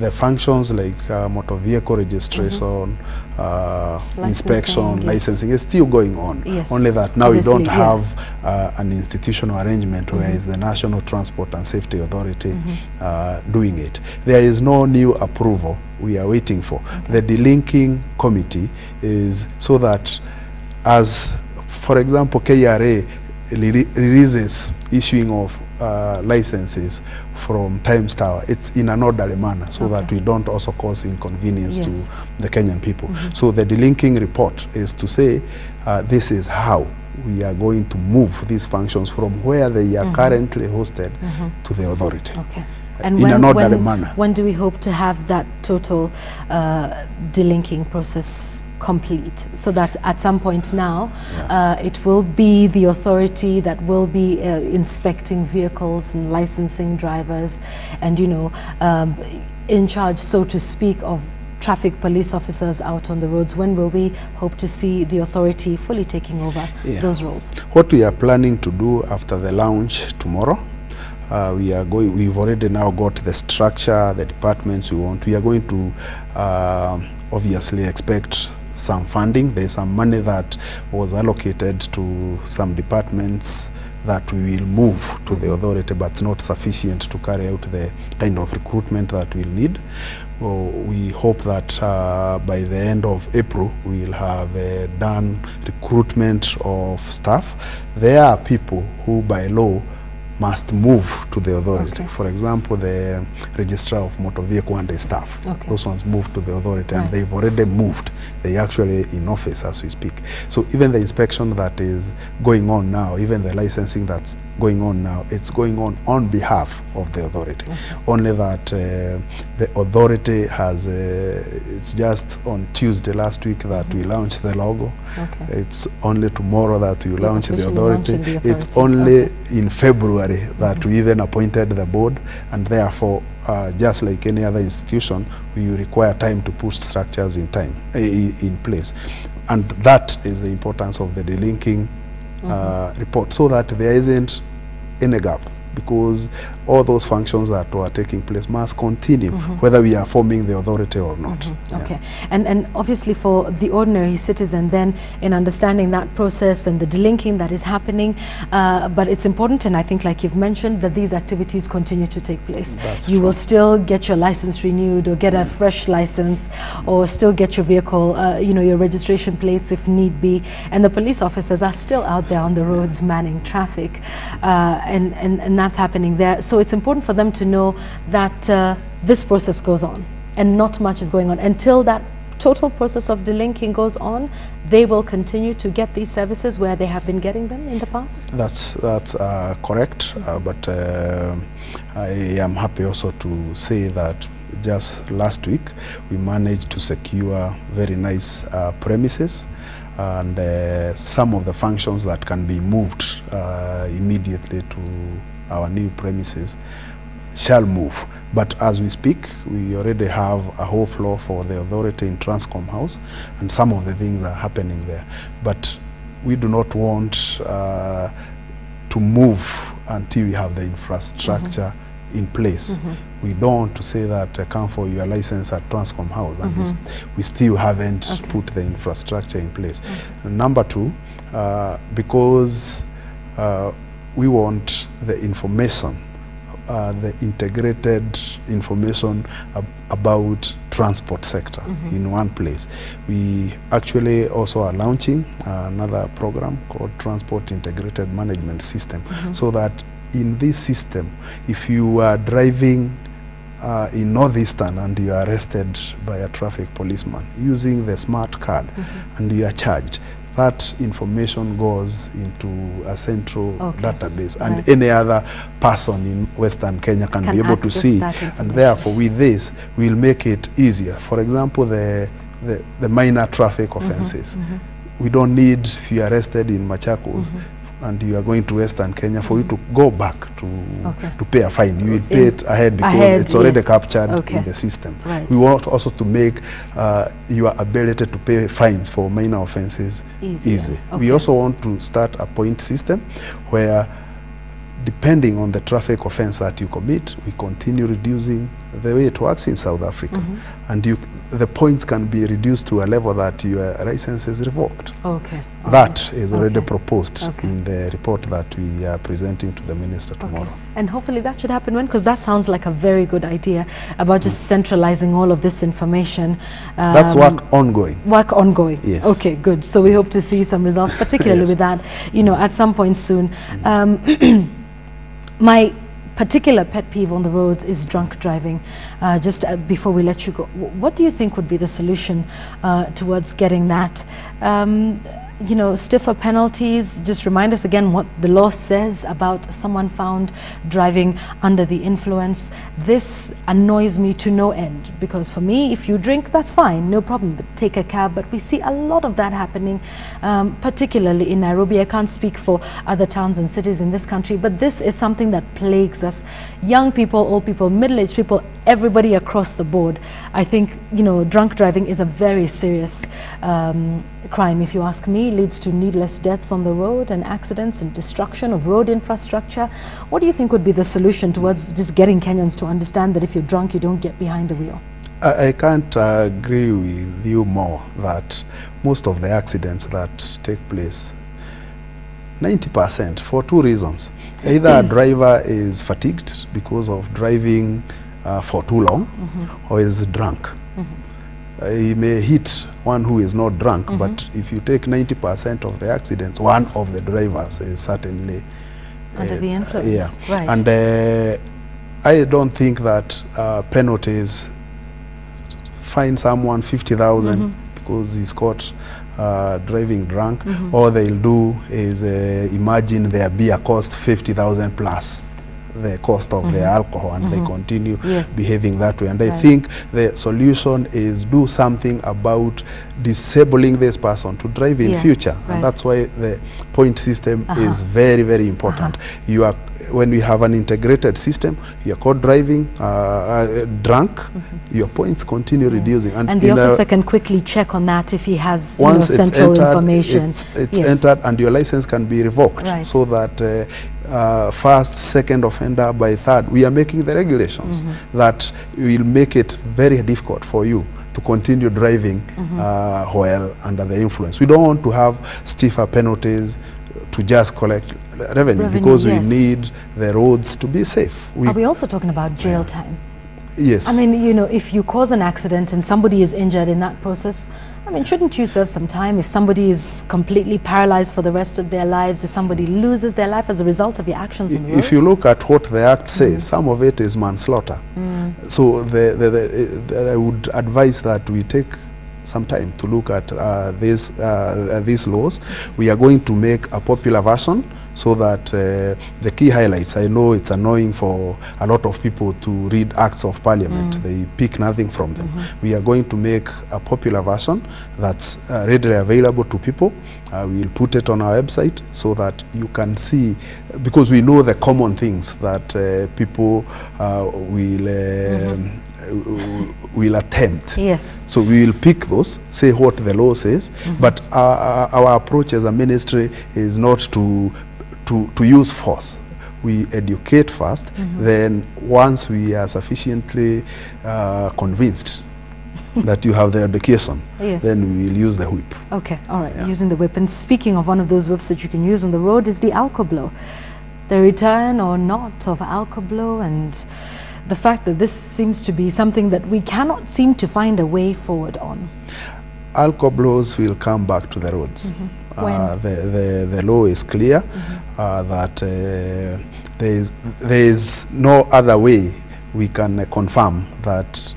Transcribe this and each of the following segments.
the functions like motor vehicle registration, inspection, licensing is still going on. Yes. Only that now Obviously, we don't have an institutional arrangement where it's the National Transport and Safety Authority doing it. There is no new approval we are waiting for. The delinking committee is so that, as for example, KRA releases issuing of licenses from Times Tower, it's in an orderly manner so that we don't also cause inconvenience to the Kenyan people. So the delinking report is to say this is how we are going to move these functions from where they are currently hosted to the authority. And in an orderly manner. When do we hope to have that total delinking process complete, so that at some point now it will be the authority that will be inspecting vehicles and licensing drivers and, you know, in charge, so to speak, of traffic police officers out on the roads? When will we hope to see the authority fully taking over those roles? What we are planning to do after the launch tomorrow, we've already now got the structure, the departments we want. We are going to obviously expect some funding. There's some money that was allocated to some departments that we will move to the authority, but it's not sufficient to carry out the kind of recruitment that we'll need. Well, we hope that by the end of April we'll have done recruitment of staff. There are people who by law must move to the authority. For example, the registrar of motor vehicle and the staff. Those ones move to the authority and they've already moved. They actually in office as we speak. So even the inspection that is going on now, even the licensing that's going on now, it's going on behalf of the authority. Only that the authority has, it's just on Tuesday last week that we launched the logo. It's only tomorrow that we launch the authority. It's only in February that we even appointed the board, and therefore just like any other institution, we require time to put structures in place. And that is the importance of the delinking report, so that there isn't any gap, because all those functions that are taking place must continue, whether we are forming the authority or not. And obviously for the ordinary citizen then, in understanding that process and the delinking that is happening, but it's important, and I think like you've mentioned, that these activities continue to take place. You will still get your license renewed, or get a fresh license, or still get your vehicle, you know, your registration plates if need be, and the police officers are still out there on the roads manning traffic, and that's happening there. So it's important for them to know that this process goes on and not much is going on. Until that total process of delinking goes on, they will continue to get these services where they have been getting them in the past? That's correct, but I am happy also to say that just last week we managed to secure very nice premises, and some of the functions that can be moved immediately to our new premises shall move. But as we speak, we already have a whole floor for the authority in Transcom House, and some of the things are happening there. But we do not want to move until we have the infrastructure in place. We don't want to say that come for your license at Transcom House, and we still haven't put the infrastructure in place. Number two, because we want the information, the integrated information about transport sector in one place. We actually also are launching another program called Transport Integrated Management System, so that in this system, if you are driving in Northeastern and you are arrested by a traffic policeman using the smart card and you are charged, that information goes into a central database, and any other person in Western Kenya can be able to see. And therefore, with this, we'll make it easier. For example, the minor traffic offenses. We don't need, if you are arrested in Machakos, and you are going to Western Kenya, for you to go back to pay a fine. You will pay it ahead because it's already captured in the system. We want also to make your ability to pay fines for minor offenses easy. We also want to start a point system where depending on the traffic offense that you commit, we continue reducing the way it works in South Africa. And the points can be reduced to a level that your license is revoked. Okay. That is already proposed in the report that we are presenting to the minister tomorrow. And hopefully that should happen when? Because that sounds like a very good idea about just centralizing all of this information. That's work ongoing. Work ongoing. Yes. Okay, good. So we hope to see some results, particularly with that, you know, at some point soon. My particular pet peeve on the roads is drunk driving. Just before we let you go, what do you think would be the solution towards getting that? You know, stiffer penalties. Just remind us again what the law says about someone found driving under the influence. This annoys me to no end, because for me, if you drink, that's fine, no problem, but take a cab. But we see a lot of that happening, particularly in Nairobi. I can't speak for other towns and cities in this country, but this is something that plagues us. Young people, old people, middle-aged people, everybody across the board. I think, you know, drunk driving is a very serious crime, if you ask me. Leads to needless deaths on the road and accidents and destruction of road infrastructure. What do you think would be the solution towards just getting Kenyans to understand that if you're drunk, you don't get behind the wheel? I can't agree with you more that most of the accidents that take place, 90%, for two reasons. Either a driver is fatigued because of driving for too long, or is drunk. He may hit one who is not drunk, but if you take 90% of the accidents, one of the drivers is certainly under the influence. Right. And I don't think that penalties, fine someone 50,000 because he's caught driving drunk, all they'll do is imagine their beer cost 50,000 plus the cost of the alcohol, and they continue behaving that way. And I think the solution is do something about disabling this person to drive in future. And that's why the point system is very, very important. You are, when we have an integrated system, you are caught driving drunk, your points continue reducing. And the officer can quickly check on that if he has once central entered, information. It's entered, and your license can be revoked, so that first, second offender, by third, we are making the regulations that will make it very difficult for you to continue driving while under the influence. We don't want to have stiffer penalties to just collect revenue because we need the roads to be safe. Are we also talking about jail time? Yes. I mean, you know, if you cause an accident and somebody is injured in that process, I mean, shouldn't you serve some time? If somebody is completely paralyzed for the rest of their lives, if somebody loses their life as a result of your actions on the road? If you look at what the Act says, some of it is manslaughter. So I would advise that we take some time to look at these laws. We are going to make a popular version so that the key highlights, I know it's annoying for a lot of people to read acts of parliament. They pick nothing from them. We are going to make a popular version that's readily available to people. We'll put it on our website so that you can see, because we know the common things that people will attempt. Yes. So we will pick those, say what the law says, but our approach as a ministry is not to use force. We educate first, then once we are sufficiently convinced that you have the education, then we will use the whip. Okay, all right, using the whip. And speaking of one of those whips that you can use on the road is the alcohol blow. The return or not of alcohol blow, and the fact that this seems to be something that we cannot seem to find a way forward on. Alcohol blows will come back to the roads. The law is clear that there is no other way we can confirm that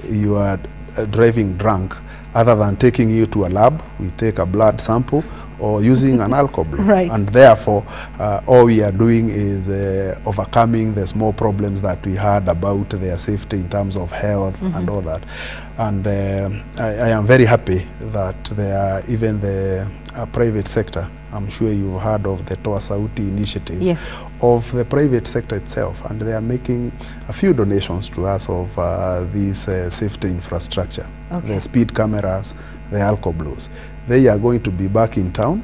you are driving drunk other than taking you to a lab. We take a blood sample or using an alcohol blow. And therefore, all we are doing is overcoming the small problems that we had about their safety in terms of health and all that. And I am very happy that there are even the private sector. I'm sure you've heard of the Toa Sauti initiative of the private sector itself, and they are making a few donations to us of this safety infrastructure, the speed cameras, the alcohol blows. They are going to be back in town,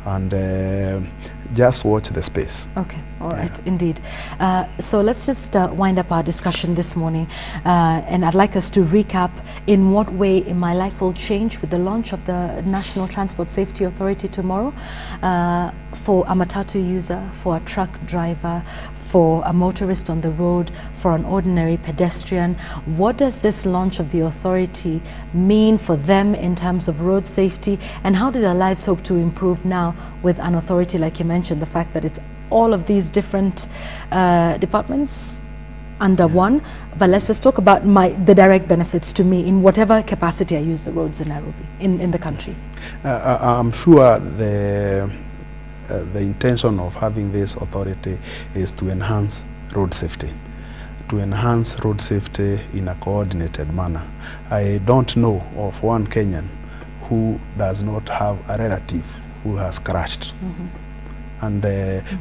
and just watch the space. Okay, all right, indeed. So let's just wind up our discussion this morning, and I'd like us to recap in what way in my life will change with the launch of the National Transport Safety Authority tomorrow, for a matatu user, for a truck driver, for a motorist on the road, for an ordinary pedestrian. What does this launch of the authority mean for them in terms of road safety, and how do their lives hope to improve now with an authority, like you mentioned, the fact that it's all of these different departments under one? But let's just talk about the direct benefits to me in whatever capacity I use the roads in Nairobi, in the country. I'm sure the intention of having this authority is to enhance road safety, in a coordinated manner. I don't know of one Kenyan who does not have a relative who has crashed. And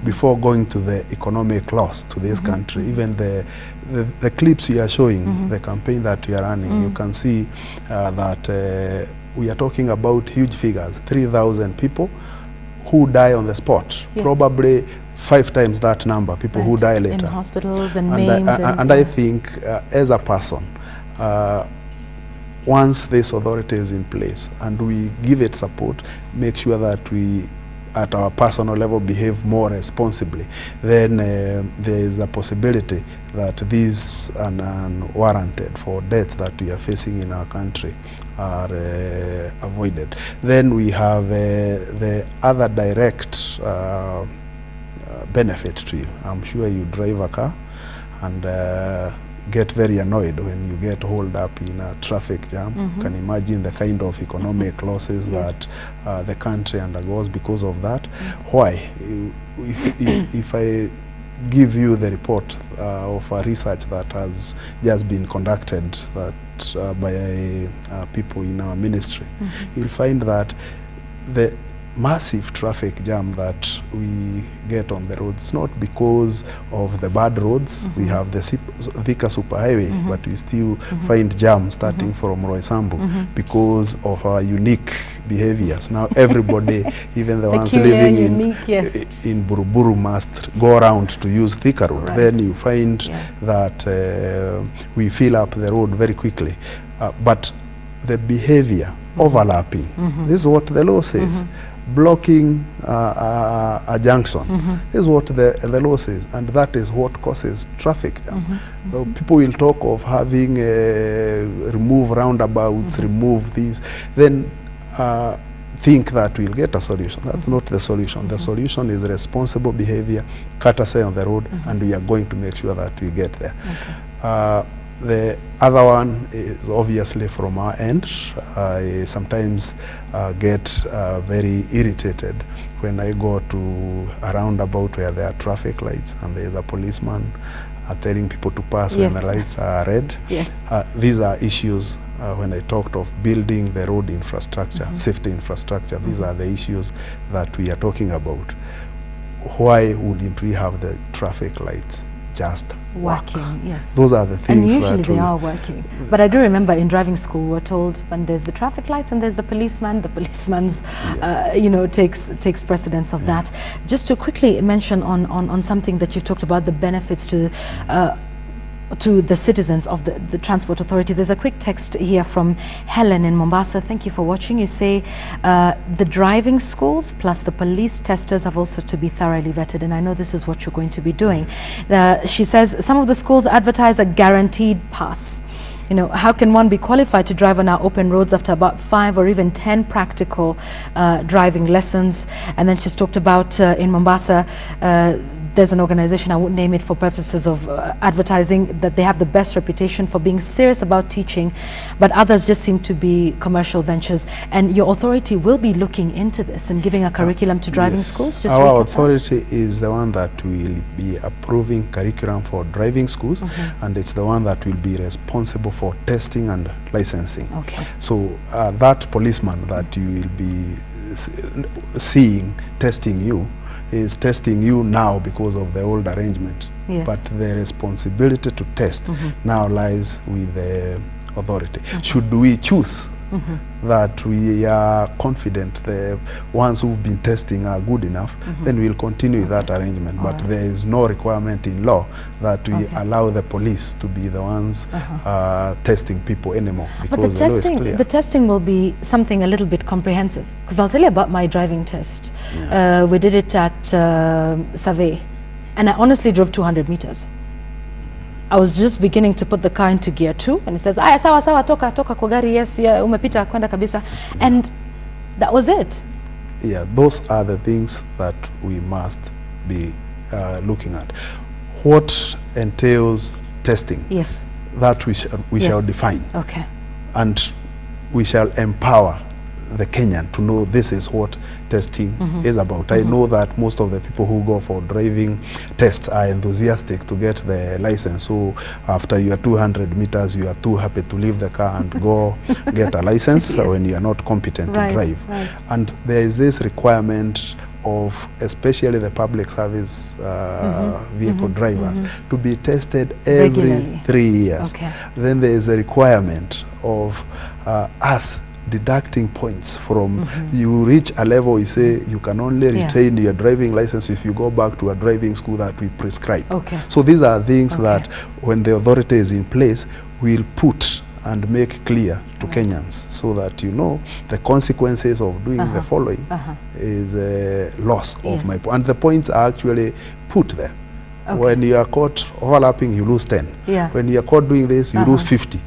before going to the economic loss to this country, even the clips you are showing, the campaign that you are running, you can see that we are talking about huge figures, 3,000 people who die on the spot, probably 5 times that number, people who die later. In hospitals and maimed. And I think as a person, once this authority is in place and we give it support, make sure that we at our personal level behave more responsibly, then there is a possibility that these unwarranted for deaths that we are facing in our country are avoided. Then we have the other direct benefit to you. I'm sure you drive a car and get very annoyed when you get hauled up in a traffic jam. You can imagine the kind of economic losses that the country undergoes because of that. Why? If I give you the report of a research that has just been conducted by people in our ministry, you'll find that the massive traffic jam that we get on the roads, not because of the bad roads. We have the Thika superhighway, but we still find jam starting from Roysambu because of our unique behaviors. Now everybody, even the ones living in Buruburu, must go around to use Thika road. Then you find that we fill up the road very quickly. But the behavior overlapping, this is what the law says. Blocking a junction is what the law says, and that is what causes traffic jam. So people will talk of having remove roundabouts, remove these, then think that we'll get a solution. That's not the solution. The solution is responsible behavior, courtesy on the road, and we are going to make sure that we get there. The other one is obviously from our end. I sometimes get very irritated when I go to a roundabout where there are traffic lights and there is a policeman telling people to pass when the lights are red. These are issues when I talked of building the road infrastructure, safety infrastructure. These are the issues that we are talking about. Why wouldn't we have the traffic lights just working? Yes, those are the things. And usually they are working. But I do remember in driving school we're told when there's the traffic lights and there's the policeman's you know, takes precedence of that. Just to quickly mention on something that you talked about, the benefits to the citizens of the Transport Authority. There's a quick text here from Helen in Mombasa. Thank you for watching. You say the driving schools plus the police testers have also to be thoroughly vetted, and I know this is what you're going to be doing. She says some of the schools advertise a guaranteed pass. You know, how can one be qualified to drive on our open roads after about 5 or even 10 practical driving lessons? And then she's talked about in Mombasa, there's an organization, I won't name it for purposes of advertising, that they have the best reputation for being serious about teaching, but others just seem to be commercial ventures. And your authority will be looking into this and giving a curriculum to driving schools? Just our authority is the one that will be approving curriculum for driving schools, and it's the one that will be responsible for testing and licensing. So that policeman that you will be seeing testing you is testing you now because of the old arrangement. But the responsibility to test now lies with the authority. Should we choose that we are confident the ones who've been testing are good enough, then we'll continue with that arrangement. But there is no requirement in law that we allow the police to be the ones testing people anymore. But the testing will be something a little bit comprehensive. Because I'll tell you about my driving test. We did it at Save, and I honestly drove 200 meters. I was just beginning to put the car into gear 2, and it says, "Aya, sawa sawa, toka kwa gari, yes, yeah, umepita kwenda kabisa," and that was it. Yeah, those are the things that we must be looking at. What entails testing? Yes. That we shall define. Okay. And we shall empower the Kenyan to know this is what testing is about. I know that most of the people who go for driving tests are enthusiastic to get the license. So after your 200 meters, you are too happy to leave the car and go get a license when you are not competent to drive. And there is this requirement of especially the public service vehicle drivers to be tested every 3 years. Then there is the requirement of us deducting points from you reach a level, you say you can only retain your driving license if you go back to a driving school that we prescribe. So these are things that when the authority is in place, we'll put and make clear to Kenyans, so that you know the consequences of doing the following is a loss of my point. And the points are actually put there. When you are caught overlapping, you lose 10. When you are caught doing this, you lose 50.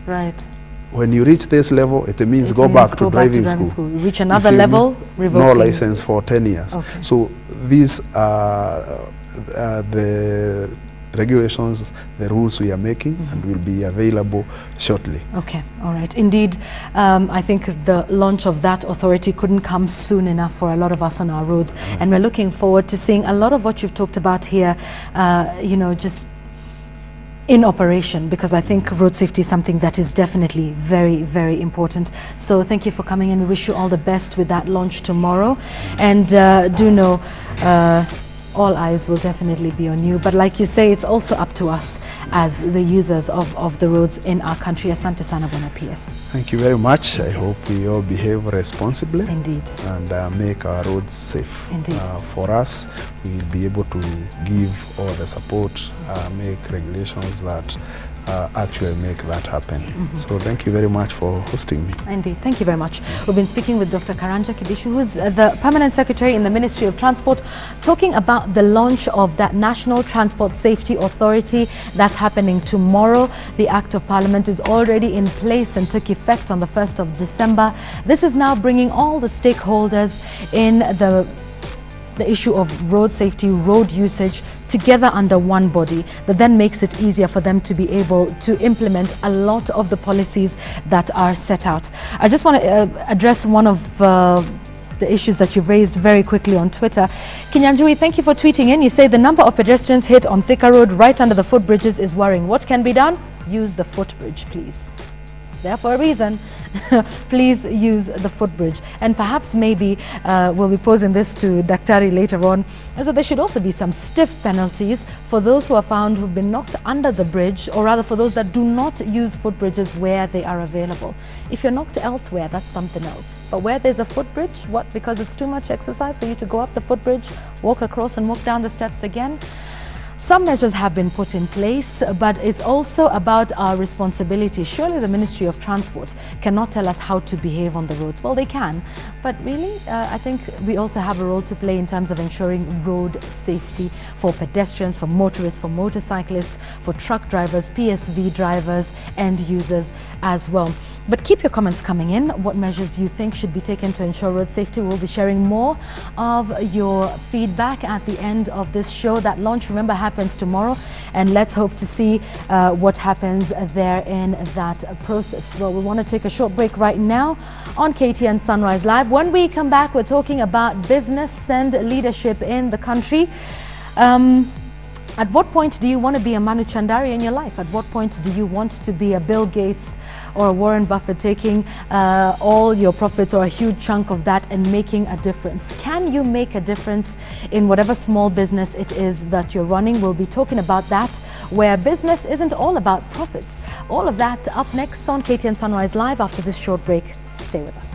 When you reach this level, it means go back to driving school. Reach another level, revoking. No license for 10 years. So these are the regulations, the rules we are making, and will be available shortly. Okay, all right. Indeed, I think the launch of that authority couldn't come soon enough for a lot of us on our roads. And we're looking forward to seeing a lot of what you've talked about here, you know, just in operation, because I think road safety is something that is definitely very, very important. So thank you for coming, and we wish you all the best with that launch tomorrow. And do know all eyes will definitely be on you. But like you say, it's also up to us as the users of the roads in our country. Asante sana Bwana PS. Thank you very much. I hope we all behave responsibly. Indeed. And make our roads safe. Indeed. For us, we'll be able to give all the support, make regulations that actually make that happen. So thank you very much for hosting me. Indeed, thank you very much. We've been speaking with Dr. Karanja Kibishu, who is the Permanent Secretary in the Ministry of Transport, talking about the launch of that National Transport Safety Authority that's happening tomorrow. The Act of Parliament is already in place and took effect on the 1st of December. This is now bringing all the stakeholders in the issue of road safety, road usage, together under one body, that then makes it easier for them to be able to implement a lot of the policies that are set out. I just want to address one of the issues that you've raised very quickly on Twitter. Kinyanjui, thank you for tweeting in. You say the number of pedestrians hit on Thika Road right under the footbridges is worrying. What can be done? Use the footbridge, please. It's there for a reason. Please use the footbridge. And perhaps maybe we'll be posing this to Daktari later on. And so there should also be some stiff penalties for those who are found who've been knocked under the bridge, or rather for those that do not use footbridges where they are available. If you're knocked elsewhere, that's something else. But where there's a footbridge, what? Because it's too much exercise for you to go up the footbridge, walk across and walk down the steps again? Some measures have been put in place, but it's also about our responsibility. Surely the Ministry of Transport cannot tell us how to behave on the roads. Well, they can, but really, I think we also have a role to play in terms of ensuring road safety for pedestrians, for motorists, for motorcyclists, for truck drivers, PSV drivers, and users as well. But keep your comments coming in. What measures you think should be taken to ensure road safety? We'll be sharing more of your feedback at the end of this show. That launch, remember, happens tomorrow, and let's hope to see what happens there in that process. Well, we want to take a short break right now on KTN Sunrise Live. When we come back, we're talking about business and leadership in the country. At what point do you want to be a Manu Chandari in your life? At what point do you want to be a Bill Gates or a Warren Buffett, taking all your profits or a huge chunk of that and making a difference? Can you make a difference in whatever small business it is that you're running? We'll be talking about that, where business isn't all about profits. All of that up next on KTN Sunrise Live after this short break. Stay with us.